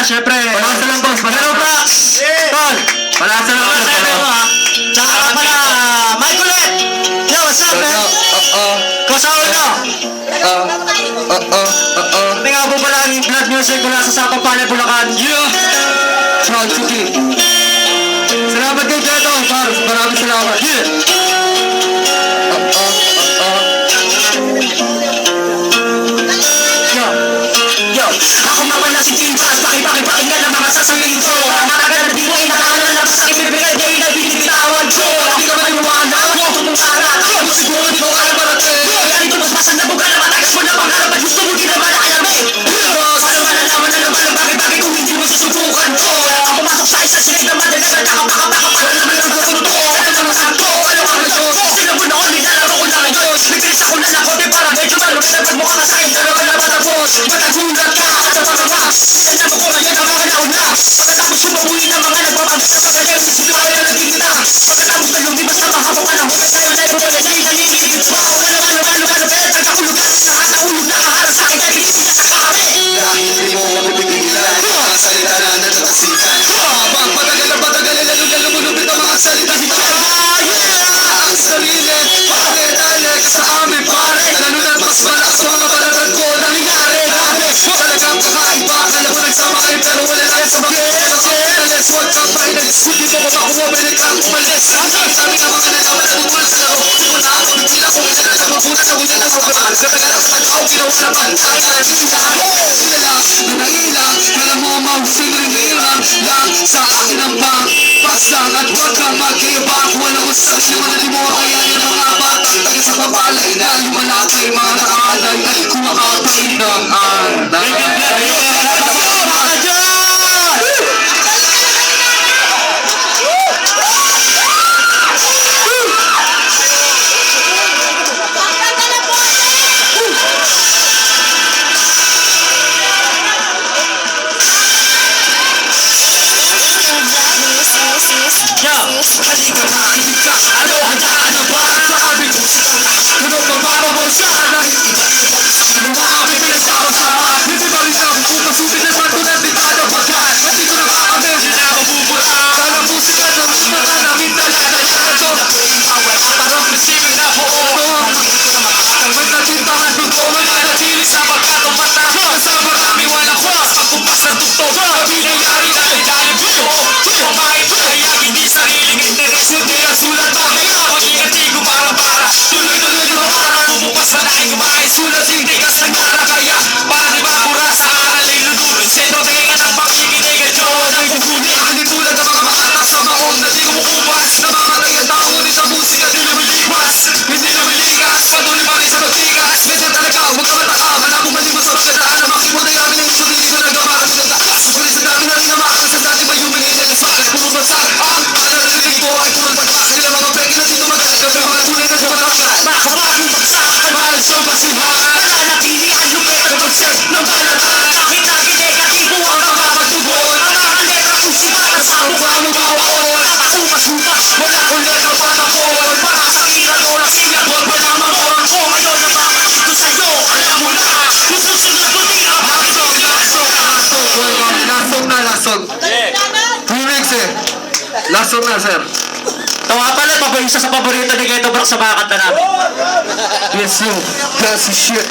syempre. Palasa lang, boss. Palasa lang. Tol, palasa lang. Tsaka ka pala, Michaelet! Yo, what's up, man? Kasama nyo? Kami nga po pala ang blood music mula sa Sapang Palay, Bulacan. Yeah! Proud to be. Salamat kay Jeto, par. Maraming salamat. Yeah! Yo, ako mawala si Timbas. Pakipakinggan ang mga sasabihin ko. Matagal na di mo inakala na sa akin bibigay day na binibitawan ko. Hindi ka maniwala mo itong sarat. Ako siguro di ko kaya parating. Kaya ito magpasan na buka na matagas mo na pangarap at gusto mo di naman alamin. Paano malalaman na naman ang bagay-bagay kung hindi mo susubukan ko. Ako pumasok sa isa silid na madalas na nakapakapaka para naman ang pagkasunod ko. Ito mga sakto, ano ang ito? Sila mo na ako, nilalaro ko lang ito. Nagtilis ako na lakote para medyo maluganapan mo ka na sa'kin. Pero wala matapos, matagulat ka sa mga wax. Sinanap ko ngayon ang mga nauna. Pagkatapos sumuwi ng mga nagpapagas sa pagkagayon, sisipayan na naging kita. Pagkatapos na lumipas na mahaba pa ng hukay tayo tayo pagkagayon na nililipit. Wow, gano, bet, nagkakulugan. Lahat na ulog na kaharap sa akin, kahit hindi sa kami. Dahil hindi mo mapipigilan ang salita na nagkakasitan. Habang patagal lalo mo lupit ang mga salita hita. Ang sarili, bakit alex sa amin pare. Lalo na't mas malakas mga palatag ko. Nangyari, talagang kakaiba. Alam mo nagsama kayo pero wala lang sa bakit. Let's work kang mainag. Hindi mo makuha, balik kang umalis. Sabi nga mga nalaman na lumal sa laro. Di mo na ako, hindi lang kung isa na sa mabunas sa huli ng pagkakaan. Katagal ang tao, ginawa na pantay. Kilala, nanailang. Alam mo, mahusing ringilang lang sa akin ang pagsang at huwag kang mag-iibang. Walang usap, naman na di mo kayanin ang mga batang tayo sa papalay na lumalaki mga nakaalay at kumakapay ng Yo, halika na, halika. Ano ba? Sabi ko sila. Ano ba mababasa? Mga kami pinagsama-sama. Hindi ba rin ako kung masubit na man tulad di tayo bagan. Hindi ko nakakami. Hindi na ako bubula. Kala musika na musika na namin talaga yan. So, awal ka parang prinsipyo na buo. May natintahan doon ko. May nanatili sa pagkatong mata. Sa marami walang was. Pagpupas ng tuktok. Sabi nangyari na ilalim ko. Kumain ko kaya hindi sariling interes. Hindi ang sulat bakit mag-ingati ko para tuloy-tuloy ko para bumukas na aking kumain. Sulat hindi ka sa ngara kaya para di mapura sa alalay lululun. Sento tingin ng pakikinig at Diyos ay kukunin. Aking tulad ng mga makatak sa maon na di kumukupas. Namamatay ang tao ngunit sa musika di lumilipas. Hindi lumilikas, patuloy pa rin sa magtikas. Medyo talaga, huwag ka mataka. Hanap mo malimot sa pagkadaan na makikimutay namin ang isang hindi ko nagkapara sa ganda. Susulit sa dami na rin namakas sa dati may humingin na nasmakas. Puro bansa, narinig ko ay puro pagkas. Kailan mga peki na dito magkakagal. Mga tunay na kumatakas. Makakapaging pagsakan. Mahal sa pasihan. Nananatili ang lupit ng pagset ng balatan. Kahit lagi negatibo ang nakapagtugon. Ang mga letra susipat sa mukha mo bawal. Nakasupas-hupas, wala ulit ang panapon. Para sa ilan oras sinagol pa na mamon. Kung ngayon ang makakito sa'yo, alam mo na. Kung susunod ko din ang Lasog. Welcome. Lasog. 2 weeks eh. Lasog na, sir. ito nga pala, isa sa paborito ni Keto Brock sa mga kanta namin. Yes, sir. That's the shit.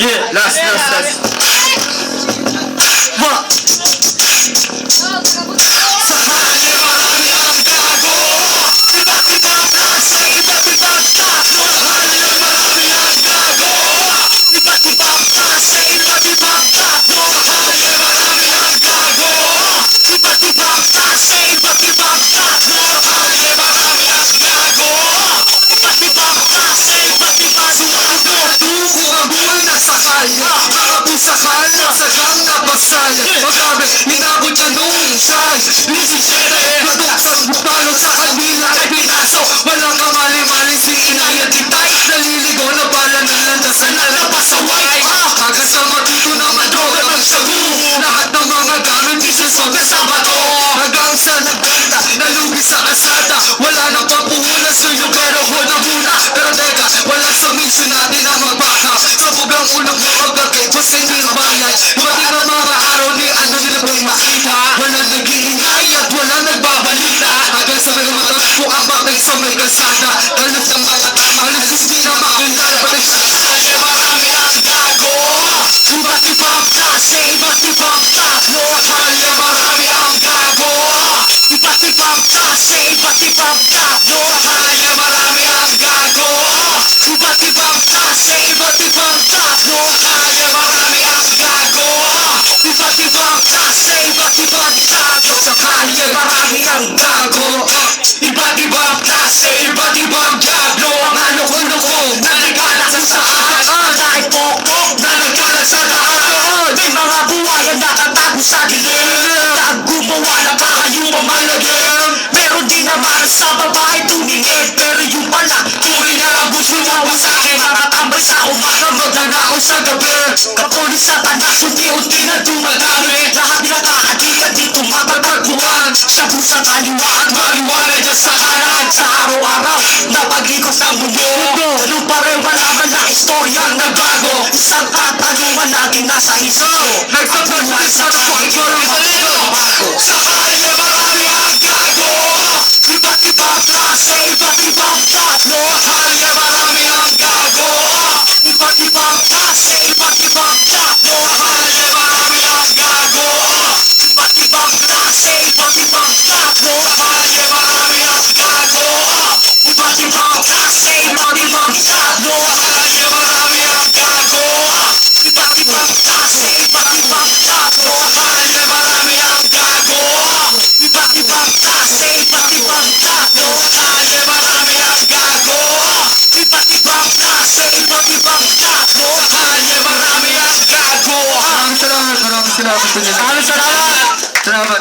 Yeah, Last. What? Sakal na sagang napasal. Magabi, ninabot niya nung size. Lisitsete, maduksang bukalo sa kanila ay pinaso. Walang kamali-mali si inay at itay. Naliligo na bala ng landasan na napasaway. Agad sa matuto na madroga magsagu. Lahat ng mga gamit isusobe sa bato. Hanggang sa nagbenta, nalugi sa kasada. Wala nang papuhunan suyo pero huna-huna. Pero teka, walang submission natin na magbaka. Sa bugang ulong mo magkakit, kasi hindi bayad. Iba't ibang mga araw ni ano nila ibang tao, kaya marami ang gago. Iba't ibang klase, iba't ibang tao, kaya marami ang gago. Iba't ibang klase, iba't ibang tao, sa kalye marami ang gago. Iba't ibang klase, iba't ibang diablo, mga loko-loko na nagkalat sa saan. Kahit pokpok na nagkalat sa daan. May mga buwayan na tatago sa dilim, na gumawa ng kakayong mamalagim. Meron din naman sa babae tumingin, pero yung pala tuloy na ang busiwawa sa akin. Nakatambay sa umaga, magnanakaw sa gabi. Kapulis sa tanas, unti-unti na dumadami. Lahat nakakadikan dito mapagpagpuan. Sa pusang kaliwa at maliwanag dyan sa kanan. Sa araw-araw na pag-ikot ng mundo, ganun pa rin wala man na istoryang nagbago. Isang katanungan lagi nasa isip ko, nagpapagulis sa pagkaroon ng bago. Sa kalye marami ang gago. Iba't ibang klase, iba't ibang tatlo, kalye marami ang gago. Iba't ibang klase, iba't ibang tatlo, kalye marami ang gago. Iba't ibang klase, iba't ibang tatlo, kalye marami ang gago. Iba't ibang klase, iba't ibang tatlo, kalye marami ang gago. Iba't ibang klase, iba't ibang tatlo, kalye marami ang gago. Iba't ibang klase, iba't ibang tatlo, kalye marami ang gago. Iba't ibang klase, iba't ibang tatlo, kalye marami ang gago. Maraming salamat po niya. Salamat! Salamat.